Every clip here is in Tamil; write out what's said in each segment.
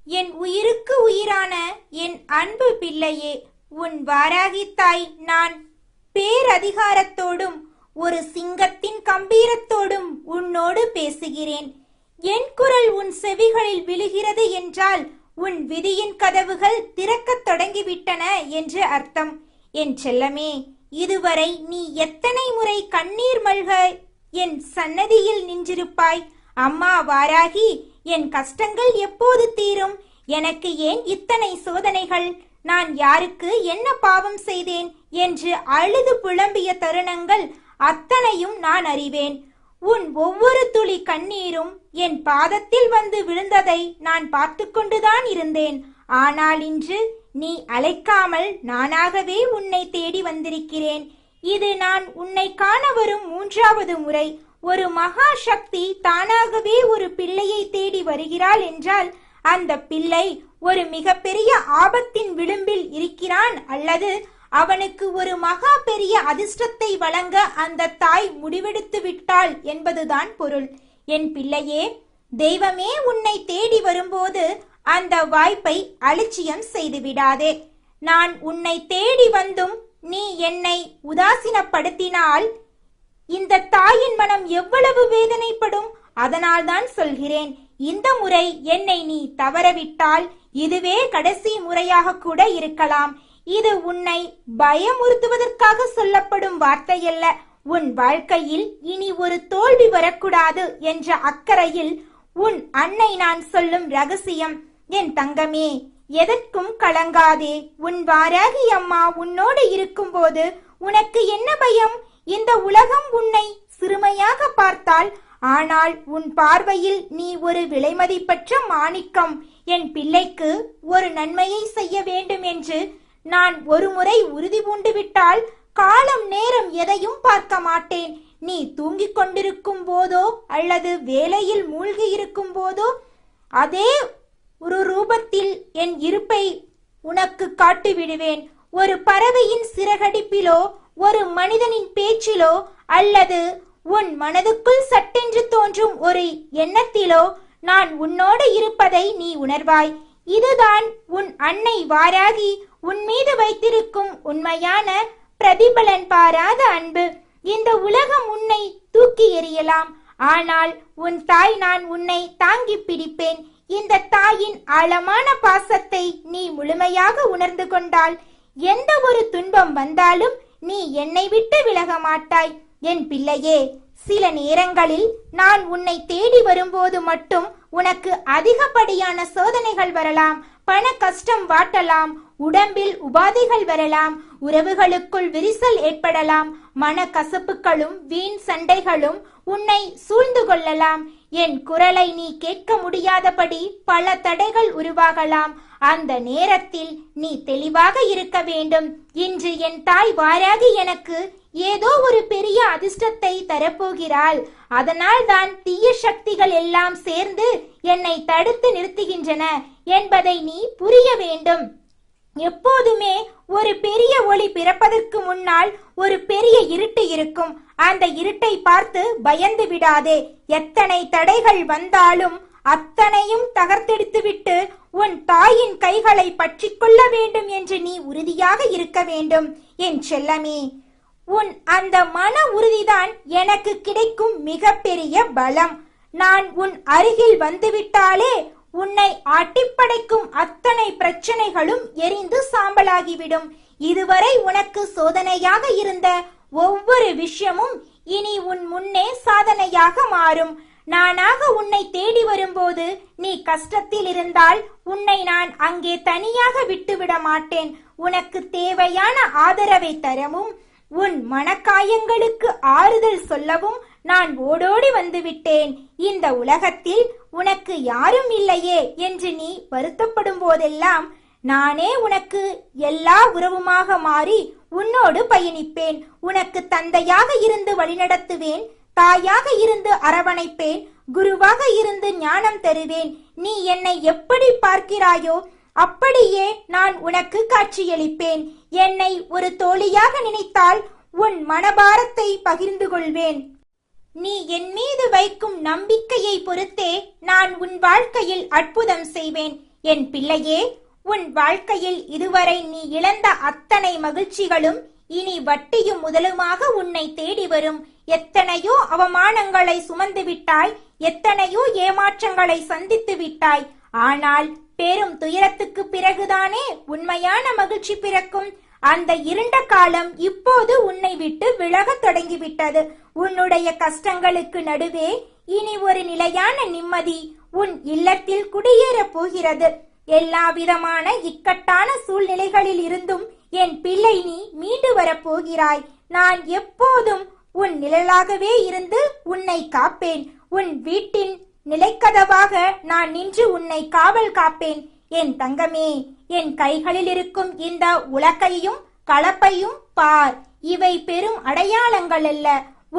என் உயிருக்கு உயிரான என் அன்பு பிள்ளையே, உன் வாராகி தாய் நான் பேரதிகாரத்தோடும் ஒரு சிங்கத்தின் கம்பீரத்தோடும் உன்னோடு பேசுகிறேன். என் குரல் உன் செவிகளில் விழுகிறது என்றால் உன் விதியின் கதவுகள் திறக்கத் தொடங்கிவிட்டன என்று அர்த்தம். என் செல்லமே, இதுவரை நீ எத்தனை முறை கண்ணீர் மல்க என் சன்னதியில் நின்றிருப்பாய். அம்மா வாராகி, என் கஷ்டங்கள் எப்போது தீரும்? எனக்கு ஏன் இத்தனை சோதனைகள்? நான் யாருக்கு என்ன பாவம் செய்தேன் என்று அழுது புலம்பிய தருணங்கள் அத்தனையும் நான் அறிவேன். உன் ஒவ்வொரு துளி கண்ணீரும் என் பாதத்தில் வந்து விழுந்ததை நான் பார்த்து கொண்டுதான் இருந்தேன். ஆனால் இன்று நீ அழைக்காமல் நானாகவே உன்னை தேடி வந்திருக்கிறேன். இது நான் உன்னை காண வரும் 3வது முறை. ஒரு மகா சக்தி தானாகவே ஒரு பிள்ளையை தேடி வருகிறாள் என்றால் அந்த பிள்ளை ஒரு மிகப்பெரிய ஆபத்தின் விளிம்பில் இருக்கிறான், அல்லது அவனுக்கு ஒரு மகா பெரிய அதிர்ஷ்டத்தை வழங்க அந்த தாய் முடிவெடுத்து விட்டாள் என்பதுதான் பொருள். என் பிள்ளையே, தெய்வமே உன்னை தேடி வரும்போது அந்த வாய்ப்பை அலட்சியம் செய்து விடாதே. நான் உன்னை தேடி வந்தும் நீ என்னை உதாசீனப்படுத்தினால் இந்த தாயின் மனம் எவ்வளவு வேதனைப்படும். அதனால்தான் சொல்கிறேன், இந்த முறை என்னை நீ தவறவிட்டால் இதுவே கடைசி முறையாக கூட இருக்கலாம். இது உன்னை பயமுறுத்துவதற்காக சொல்லப்படும் வார்த்தையல்ல. உன் வாழ்க்கையில் இனி ஒரு தோல்வி வரக்கூடாது என்ற அக்கறையில் உன் அன்னை நான் சொல்லும் ரகசியம். என் தங்கமே, எதற்கும் கலங்காதே. உன் வாராகி அம்மா உன்னோடு இருக்கும்போது உனக்கு என்ன பயம்? இந்த உலகம் உன்னை சிறுமையாக பார்த்தால், ஆனால் உன் பார்வையில் நீ ஒரு விலைமதிப்பற்ற மாணிக்கம். என் பிள்ளைக்கு ஒரு நன்மையை செய்ய வேண்டும் என்று நான் ஒரு முறை உறுதி பூண்டு விட்டால் காலம் நேரம் எதையும் பார்க்க மாட்டேன். நீ தூங்கிக் கொண்டிருக்கும் போதோ அல்லது வேலையில் மூழ்கி இருக்கும் போதோ அதே ஒரு ரூபத்தில் என் இருப்பை உனக்கு காட்டிவிடுவேன். ஒரு பறவையின் சிறகடிப்பிலோ ஒரு மனிதனின் பேச்சிலோ அல்லது உன் மனதுக்குள் சட்டென்று தோன்றும் ஒரு எண்ணத்திலோ நான் உன்னோடு இருப்பதை நீ உணர்வாய். இதுதான் உன் அன்னை வாராகி உன் மீது வைத்திருக்கும் உண்மையான பிரதிபலன் பாராத அன்பு. இந்த உலகம் உன்னை தூக்கி எறியலாம், ஆனால் உன் தாய் நான் உன்னை தாங்கி பிடிப்பேன். இந்த தாயின் ஆழமான பாசத்தை நீ முழுமையாக உணர்ந்து கொண்டால் எந்த ஒரு துன்பம் வந்தாலும் நீ என்னை விட்டு விலக மாட்டாய். என் பிள்ளையே, சில நேரங்களில் நான் உன்னை தேடி வரும்போது மட்டும் உனக்கு அதிகப்படியான சோதனைகள் வரலாம், பண கஷ்டம் வாட்டலாம், உடம்பில் உபாதைகள் வரலாம், உறவுகளுக்குள் விரிசல் ஏற்படலாம், மன கசப்புகளும் வீண் சண்டைகளும் உன்னை சூழ்ந்து கொள்ளலாம். என் குரலை நீ கேட்க முடியாதபடி பல தடைகள் உருவாகலாம். அந்த நேரத்தில் நீ தெளிவாக இருக்க வேண்டும். இன்று என் தாய் வாராகி எனக்கு ஏதோ ஒரு பெரிய அதிர்ஷ்டத்தை தரப்போகிறாள். அதனால் தான் தீய சக்திகள் எல்லாம் சேர்ந்து என்னை தடுத்து நிறுத்துகின்றன என்பதை நீ புரிய வேண்டும். எப்போதுமே ஒரு பெரிய ஒளி பிறப்பதற்கு முன்னால் ஒரு பெரிய இருட்டு இருக்கும். அந்த இருட்டை பார்த்து பயந்து விடாதே. எத்தனை தடைகள் வந்தாலும் அத்தனையும் தகர்த்தெடுத்துவிட்டு உன் தாயின் கைகளை பற்றி கொள்ள வேண்டும் என்று நீ உறுதியாக இருக்க வேண்டும். என் செல்லமே, உன் அந்த மன உறுதிதான் எனக்கு கிடைக்கும் மிகப்பெரிய பலம். நான் உன் அருகில் வந்துவிட்டாலே உன்னை ஆட்டிப்படைக்கும் அத்தனை பிரச்சனைகளும் எரிந்து சாம்பலாகிவிடும். இதுவரை உனக்கு சோதனையாக இருந்த ஒவ்வொரு விஷயமும் இனி உன் முன்னே சாதனையாக மாறும். நானாக உன்னை தேடி வரும்போது நீ கஷ்டத்தில் இருந்தால் உன்னை நான் அங்கே தனியாக விட்டுவிட மாட்டேன். உனக்கு தேவையான ஆதரவை தரவும் உன் மனக்காயங்களுக்கு ஆறுதல் சொல்லவும் நான் ஓடோடி வந்துவிட்டேன். இந்த உலகத்தில் உனக்கு யாரும் இல்லையே என்று நீ வருத்தப்படும் போதெல்லாம் நானே உனக்கு எல்லா உறவுமாக மாறி உன்னோடு பயணிப்பேன். உனக்கு தந்தையாக இருந்து வழிநடத்துவேன், தாயாக இருந்து அரவணைப்பேன், குருவாக இருந்து ஞானம் தருவேன். நீ என்னை எப்படி பார்க்கிறாயோ அப்படியே நான் உனக்கு காட்சியளிப்பேன். என்னை ஒரு தோழியாக நினைத்தால் உன் மனபாரத்தை பகிர்ந்து கொள்வேன். நீ என் மீது வைக்கும் நம்பிக்கையை பொறுத்தே நான் உன் வாழ்க்கையில் அற்புதம் செய்வேன். என் பிள்ளையே, உன் வாழ்க்கையில் இதுவரை நீ இழந்த அத்தனை மகிழ்ச்சிகளும் இனி வட்டியும் முதலுமாக உன்னை தேடி வரும். எத்தனையோ அவமானங்களை சுமந்து விட்டாய், எத்தனையோ ஏமாற்றங்களை சந்தித்து விட்டாய். ஆனால் பெரும் துயரத்துக்கு பிறகுதானே உண்மையான மகிழ்ச்சி பிறக்கும். அந்த இருண்ட காலம் இப்போது உன்னை விட்டு விலகத் தொடங்கிவிட்டது. உன்னுடைய கஷ்டங்களுக்கு நடுவே இனி ஒரு நிலையான நிம்மதி உன் இல்லத்தில் குடியேறப் போகிறது. எல்லா விதமான இக்கட்டான சூழ்நிலைகளில் இருந்தும் என் பிள்ளை நீ மீண்டு வரப்போகிறாய். நான் எப்போதும் உன் நிழலாகவே இருந்து உன்னை காப்பேன். உன் வீட்டின் நிலைக்கதவாக நான் நின்று உன்னை காவல் காப்பேன். என் தங்கமே, என் கைகளில் இருக்கும் இந்த உலக்கையும் கலப்பையும் பார். இவை பெரும் அடையாளங்கள் அல்ல,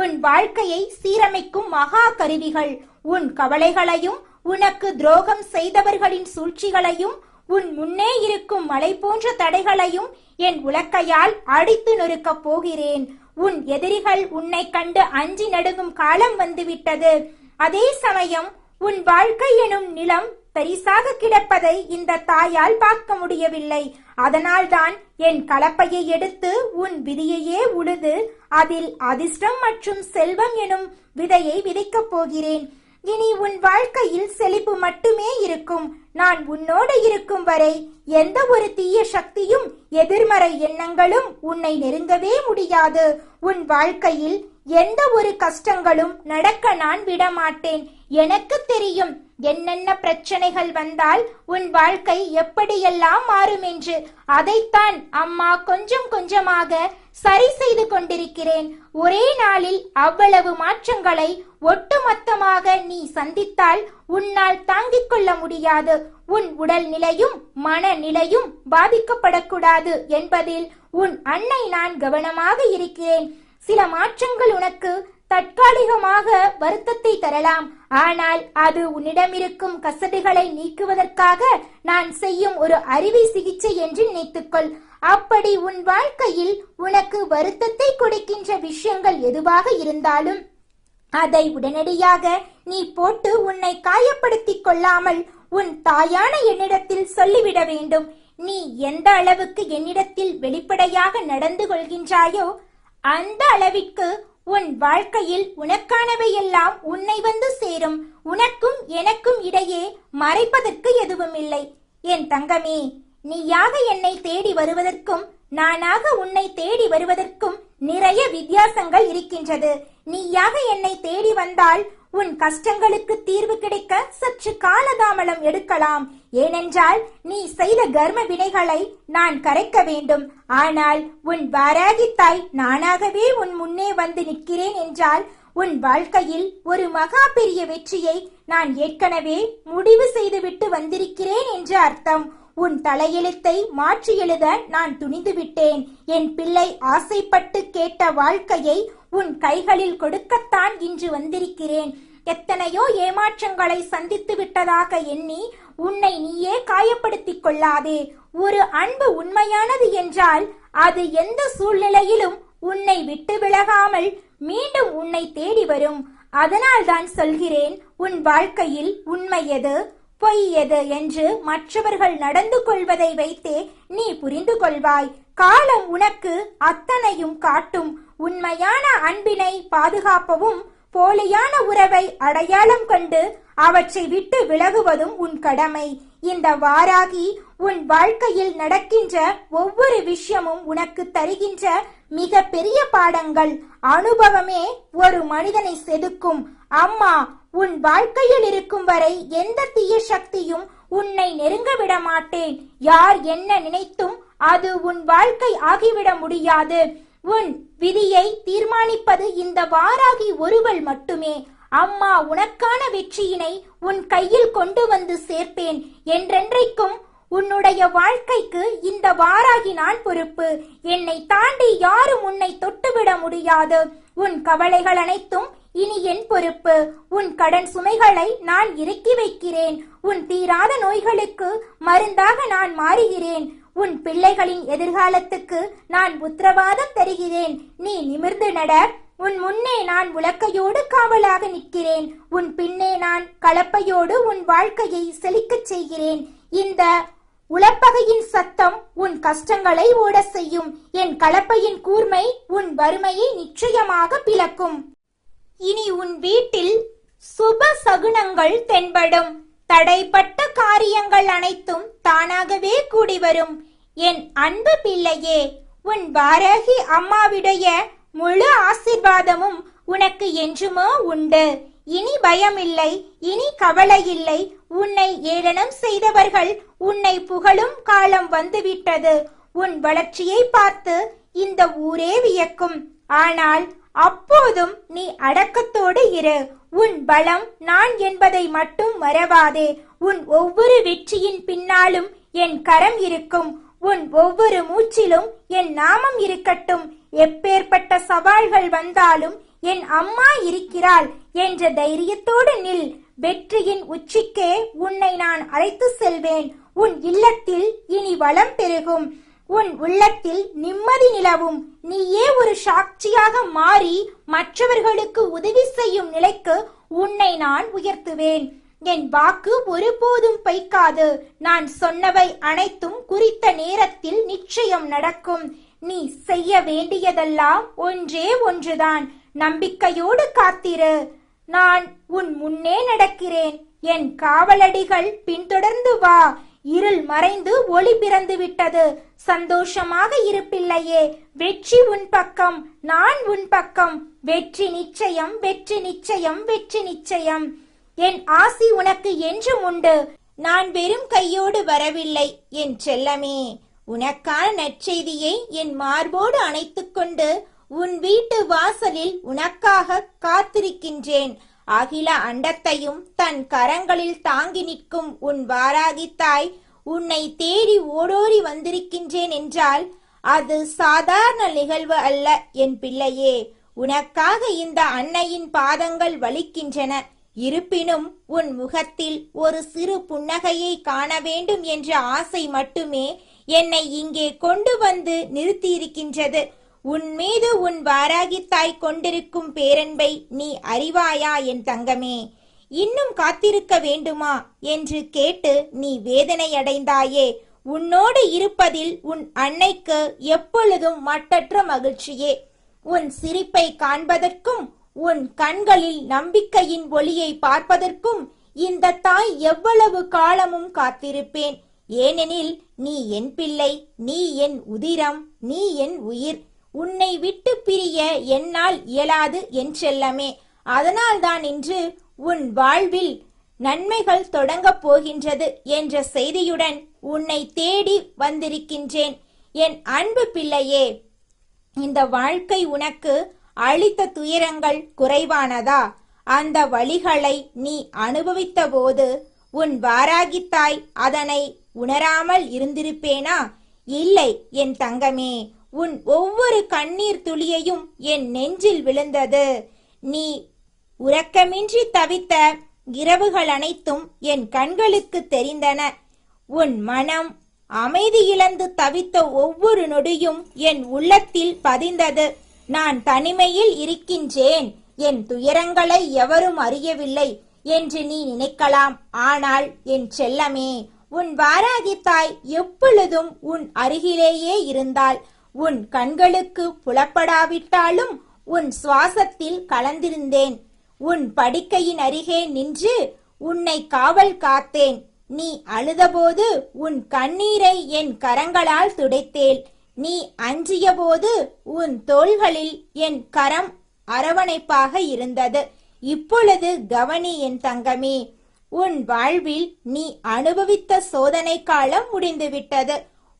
உன் வாழ்க்கையை சீரமைக்கும் மகா கருவிகள். உன் கவலைகளையும் உனக்கு துரோகம் செய்தவர்களின் சூழ்ச்சிகளையும் உன் முன்னே இருக்கும் மலை போன்ற தடைகளையும் என் உலக்கையால் அடித்து நொறுக்கப் போகிறேன். உன் எதிரிகள் உன்னை கண்டு அஞ்சி நடுங்கும் காலம் வந்துவிட்டது. அதே சமயம் உன் வாழ்க்கை எனும் நிலம் தரிசாக கிடப்பதை இந்த தாயால் பார்க்க முடியவில்லை. அதனால்தான் என் கலப்பையை எடுத்து உன் விதியையே உழுது அதில் அதிர்ஷ்டம் மற்றும் செல்வம் எனும் விதையை விதைக்கப் போகிறேன். இனி உன் வாழ்க்கையில் செழிப்பு மட்டுமே இருக்கும். நான் உன்னோடு இருக்கும் வரை எந்த ஒரு தீய சக்தியும் எதிர்மறை எண்ணங்களும் உன்னை நெருங்கவே முடியாது. உன் வாழ்க்கையில் எந்த ஒரு கஷ்டங்களும் நடக்க நான் விடமாட்டேன். எனக்கு தெரியும் என்னென்ன பிரச்சனைகள் வந்தால் உன் வாழ்க்கை எப்படியெல்லாம் மாறும் என்று. அதைத்தான் அம்மா கொஞ்சம் கொஞ்சமாக சரி செய்து கொண்டிருக்கிறேன். ஒரே நாளில் அவ்வளவு மாற்றங்களை ஒட்டுமொத்தமாக நீ சந்தித்தால் உன்னால் தாங்கிக் கொள்ள முடியாது. உன் உடல் நிலையும் மனநிலையும் பாதிக்கப்படக்கூடாது என்பதில் உன் அன்னை நான் கவனமாக இருக்கிறேன். சில மாற்றங்கள் உனக்கு தற்காலிகமாக வருத்தத்தை தரலாம். ஆனால் அது உன்னிடமிருக்கும் கசடுகளை நீக்குவதற்காக நான் செய்யும் ஒரு அறுவை சிகிச்சை என்று நினைத்துக்கொள். அப்படி உன் வாழ்க்கையில் உனக்கு வருத்தத்தை கொடுக்கின்ற விஷயங்கள் எதுவாக இருந்தாலும் அதை உடனடியாக நீ போட்டு உன்னை காயப்படுத்திக் கொள்ளாமல் உன் தாயான என்னிடத்தில் சொல்லிவிட வேண்டும். நீ எந்த அளவுக்கு என்னிடத்தில் வெளிப்படையாக நடந்து கொள்கின்றாயோ அந்த அளவிற்கு உன் வாழ்க்கையில் உனக்கானவையெல்லாம் உன்னை வந்து சேரும். உனக்கும் எனக்கும் இடையே மறைப்பதற்கு எதுவும் இல்லை. என் தங்கமே, நீயாக என்னை தேடி வருவதற்கும் நானாக உன்னை தேடி வருவதற்கும் நிறைய வித்தியாசங்கள் இருக்கின்றது. நீயாக என்னை தேடி வந்தால் உன் கஷ்டங்களுக்கு தீர்வு கிடைக்க சற்று காலதாமதம் எடுக்கலாம். ஏனென்றால் நீ செய்த கர்ம வினைகளை நான் கரைக்க வேண்டும். ஆனால் உன் வாராகி தாய் நானாகவே உன் முன்னே வந்து நிற்கிறேன் என்றால் உன் வாழ்க்கையில் ஒரு மகா பெரிய வெற்றியை நான் ஏற்கனவே முடிவு செய்துவிட்டு வந்திருக்கிறேன் என்று அர்த்தம். உன் தலையெழுத்தை மாற்றி எழுத நான் துணிந்து விட்டேன். என் பிள்ளை ஆசைப்பட்டு கேட்ட வாழ்க்கையை உன் கைகளில் கொடுக்கத்தான் இன்று வந்திருக்கிறேன். எத்தனையோ ஏமாற்றங்களை சந்தித்து விட்டதாக எண்ணி உன்னை நீயே காயப்படுத்திக் கொள்ளாதே. ஒரு அன்பு உண்மையானது என்றால் அது எந்த சூழ்நிலையிலும் உன்னை விட்டு விலகாமல் மீண்டும் உன்னை தேடி வரும். அதனால்தான் சொல்கிறேன், உன் வாழ்க்கையில் உண்மை எது பொய் எது என்று மற்றவர்கள் நடந்து கொள்வதை வைத்தே நீ புரிந்து கொள்வாய். காலம் உனக்கு அத்தனையும் காட்டும். உண்மையான அன்பினை பாதுகாப்பவும் போலியான உறவை அடையாளம் கண்டு அவற்றை விட்டு விலகுவதும் உன் கடமை. இந்த வாராகி உன் வாழ்க்கையில் நடக்கின்ற ஒவ்வொரு விஷயமும் உனக்கு தருகின்ற மிக பெரிய பாடங்கள். அனுபவமே ஒரு மனிதனை செதுக்கும். அம்மா உன் வாழ்க்கையில் இருக்கும் வரை எந்த தீய சக்தியும் உன்னை நெருங்க விட மாட்டேன். யார் என்ன நினைத்தும் அது உன் வாழ்க்கை ஆகிவிட முடியாது. உன் விதியை தீர்மானிப்பது இந்த வாராகி ஒருவள் மட்டுமே. அம்மா உனக்கான வெற்றியினை உன் கையில் கொண்டு வந்து சேர்ப்பேன். என்றென்றைக்கும் உன்னுடைய வாழ்க்கைக்கு இந்த வாராகி நான் பொறுப்பு. என்னை தாண்டி யாரும் உன்னை தொட்டுவிட முடியாது. உன் கவலைகள் அனைத்தும் இனி என் பொறுப்பு. உன் கடன் சுமைகளை நான் இறக்கி வைக்கிறேன். உன் தீராத நோய்களுக்கு மருந்தாக நான் மாறுகிறேன். உன் பிள்ளைகளின் எதிர்காலத்துக்கு நான் உத்தரவாதம் தருகிறேன். நீ நிமிர்ந்து நட. உன் முன்னே நான் உலக்கையோடு காவலாக நிற்கிறேன். உன் பின்னே நான் கலப்பையோடு உன் வாழ்க்கையை செழிக்கச் செய்கிறேன். இந்த உலப்பகையின் சத்தம் உன் கஷ்டங்களை ஓட செய்யும். என் கலப்பையின் கூர்மை உன் வறுமையை நிச்சயமாக பிளக்கும். இனி உன் வீட்டில் சுப சகுனங்கள் தென்படும். தடைப்பட்ட காரியங்கள் அனைத்தும் தானாகவே கூடி வரும். என் அன்பு பிள்ளையே, உன் வாராகி அம்மாவுடைய முழு ஆசீர்வாதமும் உனக்கு என்றுமோ உண்டு. இனி பயமில்லை, இனி கவலை இல்லை. உன்னை ஏளனம் செய்தவர்கள் உன்னை புகழும் காலம் வந்துவிட்டது. உன் வளர்ச்சியை பார்த்து இந்த ஊரே வியக்கும். ஆனால் அப்போதும் நீ அடக்கத்தோடு இரு. உன் பலம் நான் என்பதை மட்டும் மறவாதே. உன் ஒவ்வொரு வெற்றியின் பின்னாலும் என் கரம் இருக்கும். உன் ஒவ்வொரு மூச்சிலும் என் நாமம் இருக்கட்டும். எப்பேற்பட்ட சவால்கள் வந்தாலும் என் அம்மா இருக்கிறாள் என்ற தைரியத்தோடு நில். வெற்றியின் உச்சிக்கே உன்னை நான் அழைத்து செல்வேன். உன் இல்லத்தில் இனி வளம் பெருகும். உன் உள்ளத்தில் நிம்மதி நிலவும். நீயே ஒரு சாட்சியாக மாறி மற்றவர்களுக்கு உதவி செய்யும் நிலைக்கு உன்னை நான் உயர்த்துவேன். என் வாக்கு ஒருபோதும் பொய்க்காது. நான் சொன்னவை அனைத்தும் குறித்த நேரத்தில் நிச்சயம் நடக்கும். நீ செய்ய வேண்டியதெல்லாம் ஒன்றே ஒன்றுதான். நம்பிக்கையோடு காத்திரு. நான் உன் முன்னே நடக்கிறேன். என் காவலடிகள் பின்தொடர்ந்து வா. இருள் மறைந்து ஒளி பிறந்து விட்டது. சந்தோஷமாக இரு பிள்ளையே. வெற்றி உன் பக்கம், நான் உன் பக்கம். வெற்றி நிச்சயம், வெற்றி நிச்சயம், வெற்றி நிச்சயம். என் ஆசி உனக்கு என்றும் உண்டு. நான் வெறும் கையோடு வரவில்லை என் செல்லமே. உனக்கான நற்செய்தியை என் மார்போடு அணைத்துக் கொண்டு உன் வீட்டு வாசலில் உனக்காக காத்திருக்கின்றேன். அகில அண்டத்தையும் தன் கரங்களில் தாங்கி நிற்கும் உன் வாராகி தாய் உன்னை தேடி ஓடோடி வந்திருக்கின்றேன் என்றால் அது சாதாரண நிகழ்வு அல்ல என் பிள்ளையே. உனக்காக இந்த அன்னையின் பாதங்கள் வலிக்கின்றன. இருப்பினும் உன் முகத்தில் ஒரு சிறு புன்னகையை காண வேண்டும் என்ற ஆசை மட்டுமே என்னை இங்கே கொண்டு வந்து நிறுத்தியிருக்கின்றது. உன் மீது உன் வாராகி தாய் கொண்டிருக்கும் பேரன்பை நீ அறிவாயா என் தங்கமே? இன்னும் காத்திருக்க வேண்டுமா என்று கேட்டு நீ வேதனை அடைந்தாயே. உன்னோடு இருப்பதில் உன் அன்னைக்கு எப்பொழுதும் மட்டற்ற மகிழ்ச்சியே. உன் சிரிப்பை காண்பதற்கும் உன் கண்களில் நம்பிக்கையின் ஒளியை பார்ப்பதற்கும் இந்த தாய் எவ்வளவு காலமும் காத்திருப்பேன். ஏனெனில் நீ என் பிள்ளை, நீ என் உதிரம், நீ என் உயிர். உன்னை விட்டு பிரிய என்னால் இயலாது என் செல்லமே. அதனால்தான் இன்று உன் வாழ்வில் நன்மைகள் தொடங்கப் போகின்றது என்ற செய்தியுடன் உன்னை தேடி வந்திருக்கின்றேன் என் அன்பு பிள்ளையே. இந்த வாழ்க்கை உனக்கு அளித்த துயரங்கள் குறைவானதா? அந்த வலிகளை நீ அனுபவித்த போது உன் வாராகி தாய் அதனை உணராமல் இருந்திருப்பேனா? இல்லை என் தங்கமே. உன் ஒவ்வொரு கண்ணீர் துளியையும் என் நெஞ்சில் விழுந்தது. நீ உறக்கமின்றி தவித்த இரவுகள் அனைத்தும் என் கண்களுக்கு தெரிந்தன. உன் மனம் அமைதி இழந்து தவித்த ஒவ்வொரு நொடியும் என் உள்ளத்தில் பதிந்தது. நான் தனிமையில் இருக்கின்றேன், என் துயரங்களை எவரும் அறியவில்லை என்று நீ நினைக்கலாம். ஆனால் என் செல்லமே, உன் வாராகி தாய் எப்பொழுதும் உன் அருகிலேயே இருந்தாள். உன் கண்களுக்கு புலப்படாவிட்டாலும் உன் சுவாசத்தில் கலந்திருந்தேன். உன் படுக்கையின் அருகே நின்று உன்னை காவல் காத்தேன். நீ அழுதபோது உன் கண்ணீரை என் கரங்களால் துடைத்தேன். நீ அஞ்சியபோது உன் தோள்களில் என் கரம் அரவணைப்பாக இருந்தது. இப்பொழுது கவனி என் தங்கமே, உன் வாழ்வில் நீ அனுபவித்த சோதனை காலம் முடிந்துவிட்டது.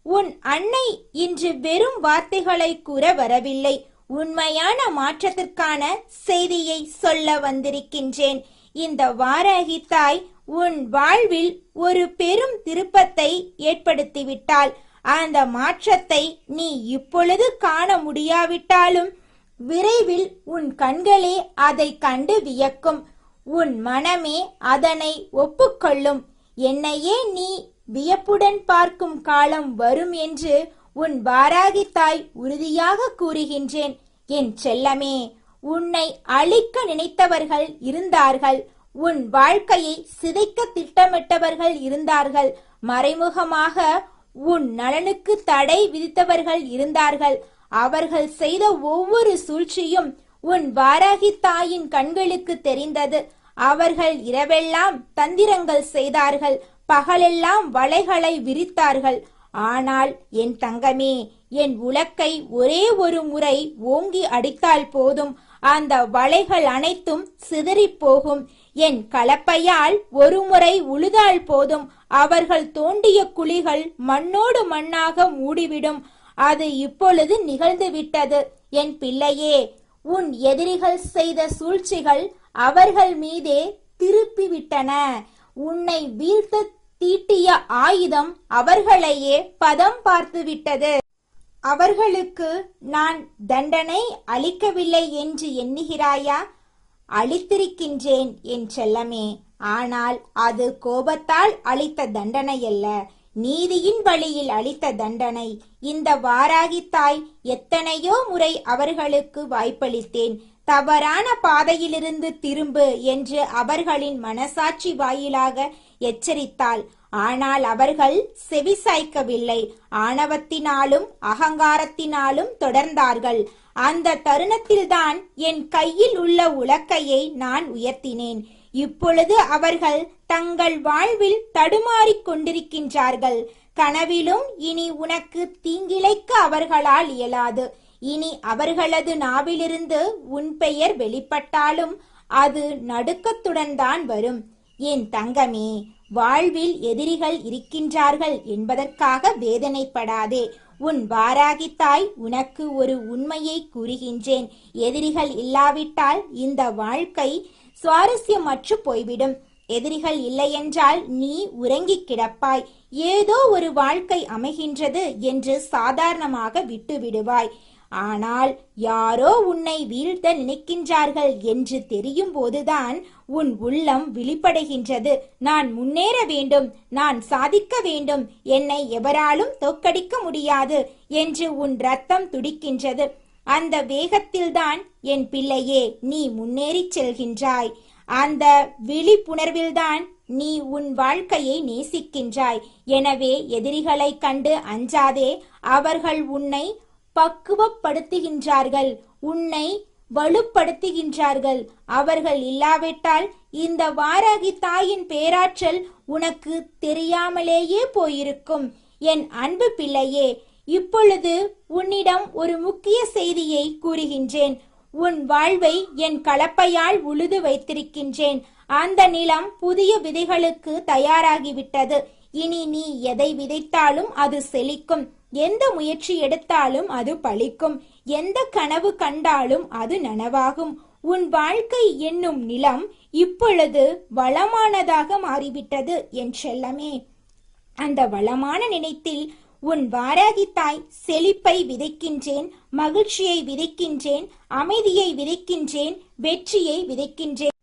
உன் அன்னை இன்று வெறும் வார்த்தைகளை கூற வரவில்லை, உண்மையான மாற்றத்திற்கான செய்தியை சொல்ல வந்திருக்கின்றேன். இந்த வாராகி தாய் உன் வாழ்வில் ஒரு பெரும் திருப்பத்தை ஏற்படுத்திவிட்டாள். அந்த மாற்றத்தை நீ இப்பொழுது காண முடியாவிட்டாலும் விரைவில் உன் கண்களே அதை கண்டு வியக்கும். உன் மனமே அதனை ஒப்புக்கொள்ளும். என்னையே நீ வியப்புடன் பார்க்கும் காலம் வரும் என்று உன் வாராகி தாய் உறுதியாக கூறுகின்றேன். என் செல்லமே, உன்னை அழிக்க நினைத்தவர்கள் இருந்தார்கள். உன் வாழ்க்கையை சிதைக்க திட்டமிட்டவர்கள் இருந்தார்கள். மறைமுகமாக உன் நலனுக்கு தடை விதித்தவர்கள் இருந்தார்கள். அவர்கள் செய்த ஒவ்வொரு சூழ்ச்சியும் உன் வாராகி தாயின் கண்களுக்கு தெரிந்தது. அவர்கள் இரவெல்லாம் தந்திரங்கள் செய்தார்கள், பகலெல்லாம் வலைகளை விரித்தார்கள். ஆனால் என் தங்கமே, என் உலக்கை ஒரே ஒரு முறை ஓங்கி அடித்தால் போதும், அந்த வலைகள் அனைத்தும் சிதறிப் போகும். என் கலப்பையால் ஒரு முறை உழுதால் போதும், அவர்கள் தோண்டிய குழிகள் மண்ணோடு மண்ணாக மூடிவிடும். அது இப்பொழுது நிகழ்ந்துவிட்டது. என் பிள்ளையே, உன் எதிரிகள் செய்த சூழ்ச்சிகள் அவர்கள் மீதே திருப்பிவிட்டன. உன்னை வீழ்த்த தீட்டிய ஆயுதம் அவர்களையே பதம் பார்த்துவிட்டது. அவர்களுக்கு நான் தண்டனை அளிக்கவில்லை என்று எண்ணுகிறாயா? அளித்திருக்கின்றேன் என் செல்லமே. ஆனால் அது கோபத்தால் அளித்த தண்டனையல்ல, நீதியின் வழியில் அளித்த தண்டனை. இந்த வாராகி தாய் எத்தனையோ முறை அவர்களுக்கு வாய்ப்பளித்தேன். தவறான பாதையிலிருந்து திரும்பு என்று அவர்களின் மனசாட்சி வாயிலாக எச்சரித்தாள். ஆனால் அவர்கள் செவிசாய்க்கவில்லை. ஆணவத்தினாலும் அகங்காரத்தினாலும் தொடர்ந்தார்கள். அந்த தருணத்தில்தான் என் கையில் உள்ள உலக்கையை நான் உயர்த்தினேன். இப்பொழுது அவர்கள் தங்கள் வாழ்வில் தடுமாறிக் கொண்டிருக்கின்றார்கள். கனவிலும் இனி உனக்கு தீங்கிழைக்க அவர்களால் இயலாது. இனி அவர்களது நாவிலிருந்து உன் பெயர் வெளிப்பட்டாலும் அது நடுக்கத்துடன் தான் வரும். என் தங்கமே, வாழ்வில் எதிரிகள் இருக்கின்றார்கள் என்பதற்காக வேதனைப்படாதே. உன் வாராகி தாய் உனக்கு ஒரு உண்மையை கூறுகின்றேன். எதிரிகள் இல்லாவிட்டால் இந்த வாழ்க்கை சுவாரஸ்யமற்று போய்விடும். எதிரிகள் இல்லையென்றால் நீ உறங்கிக் கிடப்பாய். ஏதோ ஒரு வாழ்க்கை அமைகின்றது என்று சாதாரணமாக விட்டு விடுவாய். ஆனால் யாரோ உன்னை வீழ்த்த நினைக்கின்றார்கள் என்று தெரியும் போதுதான் உன் உள்ளம் விழிப்படைகின்றது. நான் முன்னேற வேண்டும், நான் சாதிக்க வேண்டும், என்னை எவராலும் தோற்கடிக்க முடியாது என்று உன் ரத்தம் துடிக்கின்றது. அந்த வேகத்தில்தான் என் பிள்ளையே நீ முன்னேறிச் செல்கின்றாய். அந்த விழிப்புணர்வில்தான் நீ உன் வாழ்க்கையை நேசிக்கின்றாய். எனவே எதிரிகளை கண்டு அஞ்சாதே. அவர்கள் உன்னை பக்குவப்படுத்துகின்றார்கள், உன்னை வலுப்படுத்துகின்றார்கள். அவர்கள் இல்லாவிட்டால் இந்த வாராகி தாயின் பேராற்றல் உனக்கு தெரியாமலேயே போயிருக்கும். என் அன்பு பிள்ளையே, இப்பொழுது உன்னிடம் ஒரு முக்கிய செய்தியை கூறுகின்றேன். உன் வாழ்வை என் கலப்பையால் உழுது வைத்திருக்கின்றேன். அந்த நிலம் புதிய விதைகளுக்கு தயாராகிவிட்டது. இனி நீ எதை விதைத்தாலும் அது செழிக்கும். எந்த முயற்சி எடுத்தாலும் அது பலிக்கும். எந்த கனவு கண்டாலும் அது நனவாகும். உன் வாழ்க்கை என்னும் நிலம் இப்பொழுது வளமானதாக மாறிவிட்டது என் செல்லமே. அந்த வளமான நிலத்தில் உன் வாராகி தாய் செழிப்பை விதைக்கின்றேன், மகிழ்ச்சியை விதைக்கின்றேன், அமைதியை விதைக்கின்றேன், வெற்றியை விதைக்கின்றேன்.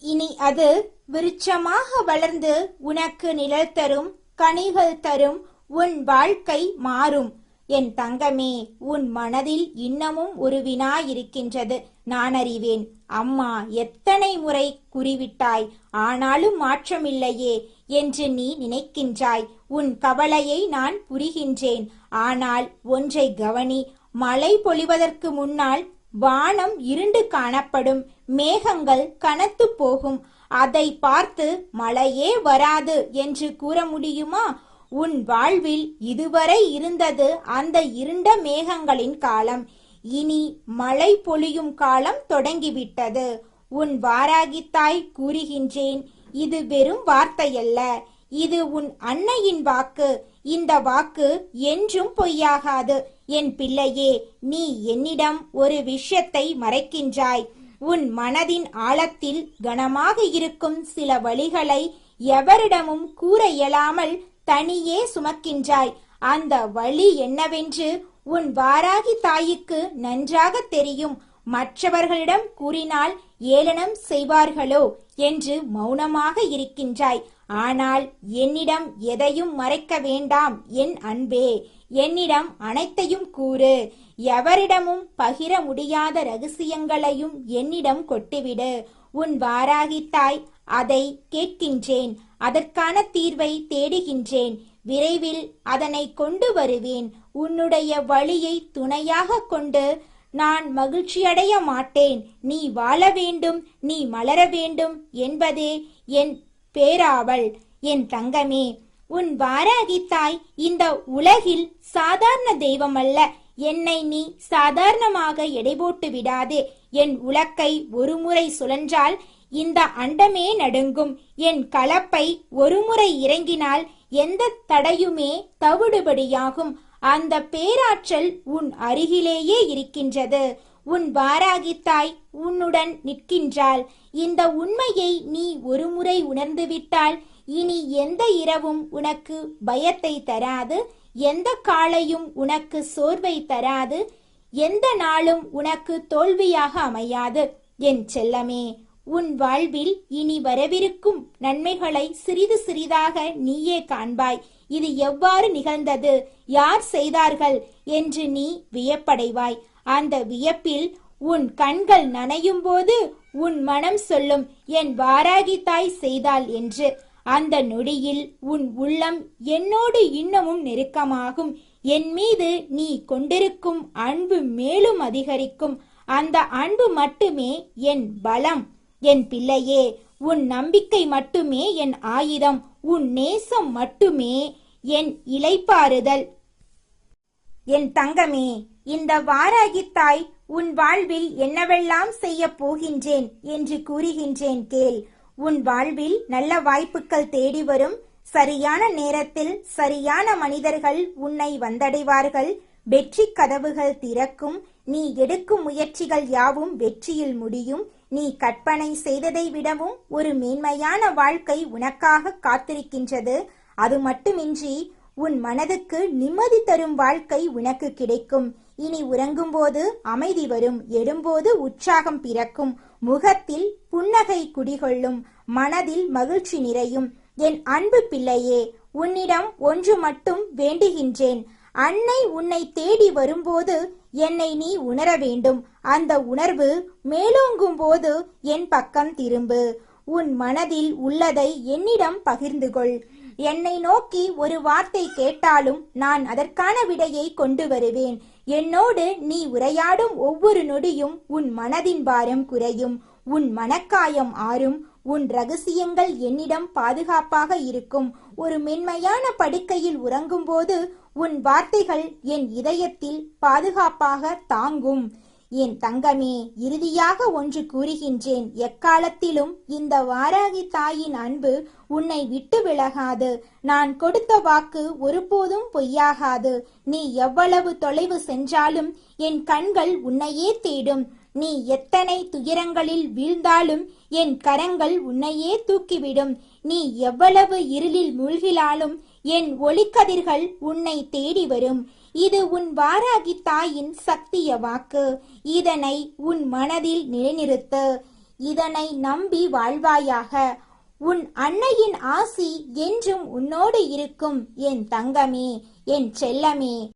இனி அது விருட்சமாக வளர்ந்து உனக்கு நிழல் தரும், கனிகள் தரும். உன் வாழ்க்கை மாறும். என் தங்கமே, உன் மனதில் இன்னமும் ஒரு வினா இருக்கின்றது. நான் அறிவேன். அம்மா எத்தனை முறை கூறிவிட்டாய், ஆனாலும் மாற்றமில்லையே என்று நீ நினைக்கின்றாய். உன் கவலையை நான் புரிகின்றேன். ஆனால் ஒன்றை கவனி. மழை பொழிவதற்கு முன்னால் வானம் இருண்டு காணப்படும், மேகங்கள் கனத்து போகும். அதை பார்த்து மழையே வராது என்று கூற முடியுமா? உன் வாழ்வில் இதுவரை இருந்தது அந்த இருண்ட மேகங்களின் காலம். இனி மழை பொழியும் காலம் தொடங்கிவிட்டது. உன் வாராகி தாய் கூறுகின்றேன், இது வெறும் வார்த்தையல்ல, இது உன் அன்னையின் வாக்கு. இந்த வாக்கு என்றும் பொய்யாகாது. என் பிள்ளையே, நீ என்னிடம் ஒரு விஷயத்தை மறைக்கின்றாய். உன் மனதின் ஆழத்தில் கனமாக இருக்கும் சில வழிகளை எவரிடமும் கூற இயலாமல் தனியே சுமக்கின்றாய். அந்த வழி என்னவென்று உன் வாராகி தாய்க்கு நன்றாக தெரியும். மற்றவர்களிடம் கூறினால் ஏளனம் செய்வார்களோ என்று மௌனமாக இருக்கின்றாய். ஆனால் என்னிடம் எதையும் மறைக்க வேண்டாம் என் அன்பே. என்னிடம் அனைத்தையும் கூறு. எவரிடமும் பகிர முடியாத ரகசியங்களையும் என்னிடம் கொட்டிவிடு. உன் வாராகித்தாய் அதை கேட்கின்றேன். அதற்கான தீர்வை தேடுகின்றேன். விரைவில் அதனை கொண்டு வருவேன். உன்னுடைய வழியை துணையாக கொண்டு நான் மகிழ்ச்சியடைய மாட்டேன். நீ வாழ வேண்டும், நீ மலர வேண்டும் என்பதே என் பேராவல். என் தங்கமே, உன் வாராகித்தாய் இந்த உலகில் சாதாரண தெய்வமல்ல. என்னை நீ சாதாரணமாக எடை போட்டு விடாதே. என் உலக்கை ஒருமுறை சுழன்றால் இந்த அண்டமே நடுங்கும். என் கலப்பை ஒருமுறை இறங்கினால் எந்த தடையுமே தவிடுபடியாகும். அந்த பேராற்றல் உன் அருகிலேயே இருக்கின்றது. உன் வாராகித்தாய் உன்னுடன் நிற்கின்றாள். இந்த உண்மையை நீ ஒருமுறை உணர்ந்துவிட்டால் இனி எந்த இரவும் உனக்கு பயத்தை தராது. எந்த காலையும் உனக்கு சோர்வை தராது. எந்த நாளும் உனக்கு தோல்வியாக அமையாது. என் செல்லமே, உன் வாழ்வில் இனி வரவிருக்கும் நன்மைகளை சிறிது சிறிதாக நீயே காண்பாய். இது எவ்வாறு நிகழ்ந்தது, யார் செய்தார்கள் என்று நீ வியப்படைவாய். அந்த வியப்பில் உன் கண்கள் நனையும் போது உன் மனம் சொல்லும், என் வாராகித்தாய் செய்தாள் என்று. அந்த நொடியில் உன் உள்ளம் என்னோடு இன்னமும் நெருக்கமாகும். என் மீது நீ கொண்டிருக்கும் அன்பு மேலும் அதிகரிக்கும். அந்த அன்பு மட்டுமே என் பலம். என் பிள்ளையே, உன் நம்பிக்கை மட்டுமே என் ஆயுதம். உன் நேசம் மட்டுமே என் இளைப்பாறுதல். என் தங்கமே, இந்த வாராகித்தாய் உன் வாழ்வில் என்னவெல்லாம் செய்ய போகின்றேன் என்று கூறுகின்றேன் கேள். உன் வாழ்வில் நல்ல வாய்ப்புகள் தேடி வரும். சரியான நேரத்தில் சரியான மனிதர்கள் உன்னை வந்தடைவார்கள். வெற்றி கதவுகள் திறக்கும். நீ எடுக்கும் முயற்சிகள் யாவும் வெற்றியில் முடியும். நீ கற்பனை செய்ததை விடவும் ஒரு மேன்மையான வாழ்க்கை உனக்காக காத்திருக்கின்றது. அது மட்டுமின்றி உன் மனதுக்கு நிம்மதி தரும் வாழ்க்கை உனக்கு கிடைக்கும். இனி உறங்கும்போது அமைதி வரும். எழும்போது உற்சாகம் பிறக்கும். முகத்தில் புன்னகை குடிகொள்ளும். மனதில் மகிழ்ச்சி நிறையும். என் அன்பு பிள்ளையே, உன்னிடம் ஒன்று மட்டும் வேண்டுகின்றேன். அன்னை உன்னை தேடி வரும்போது என்னை நீ உணர வேண்டும். அந்த உணர்வு மேலோங்கும் போது என் பக்கம் திரும்பு. உன் மனதில் உள்ளதை என்னிடம் பகிர்ந்து கொள். என்னை நோக்கி ஒரு வார்த்தை கேட்டாலும் நான் அதற்கான விடையை கொண்டு வருவேன். என்னோடு நீ உரையாடும் ஒவ்வொரு நொடியும் உன் மனதின் பாரம் குறையும். உன் மனக்காயம் ஆறும். உன் ரகசியங்கள் என்னிடம் பாதுகாப்பாக இருக்கும். ஒரு மென்மையான படுக்கையில் உறங்கும்போது உன் வார்த்தைகள் என் இதயத்தில் பாதுகாப்பாக தாங்கும். என் தங்கமே, இறுதியாக ஒன்று கூறுகின்றேன். எக்காலத்திலும் இந்த வாராகி தாயின் அன்பு உன்னை விட்டு விலகாது. நான் கொடுத்த வாக்கு ஒருபோதும் பொய்யாகாது. நீ எவ்வளவு தொலைவு சென்றாலும் என் கண்கள் உன்னையே தேடும். நீ எத்தனை துயரங்களில் வீழ்ந்தாலும் என் கரங்கள் உன்னையே தூக்கிவிடும். நீ எவ்வளவு இருளில் மூழ்கினாலும் என் ஒளிக்கதிர்கள் உன்னை தேடி வரும். இது உன் வாராகி தாயின் சத்திய வாக்கு. இதனை உன் மனதில் நிலைநிறுத்து. இதனை நம்பி வாழ்வாயாக. உன் அன்னையின் ஆசி என்றும் உன்னோடு இருக்கும் என் தங்கமே, என் செல்லமே.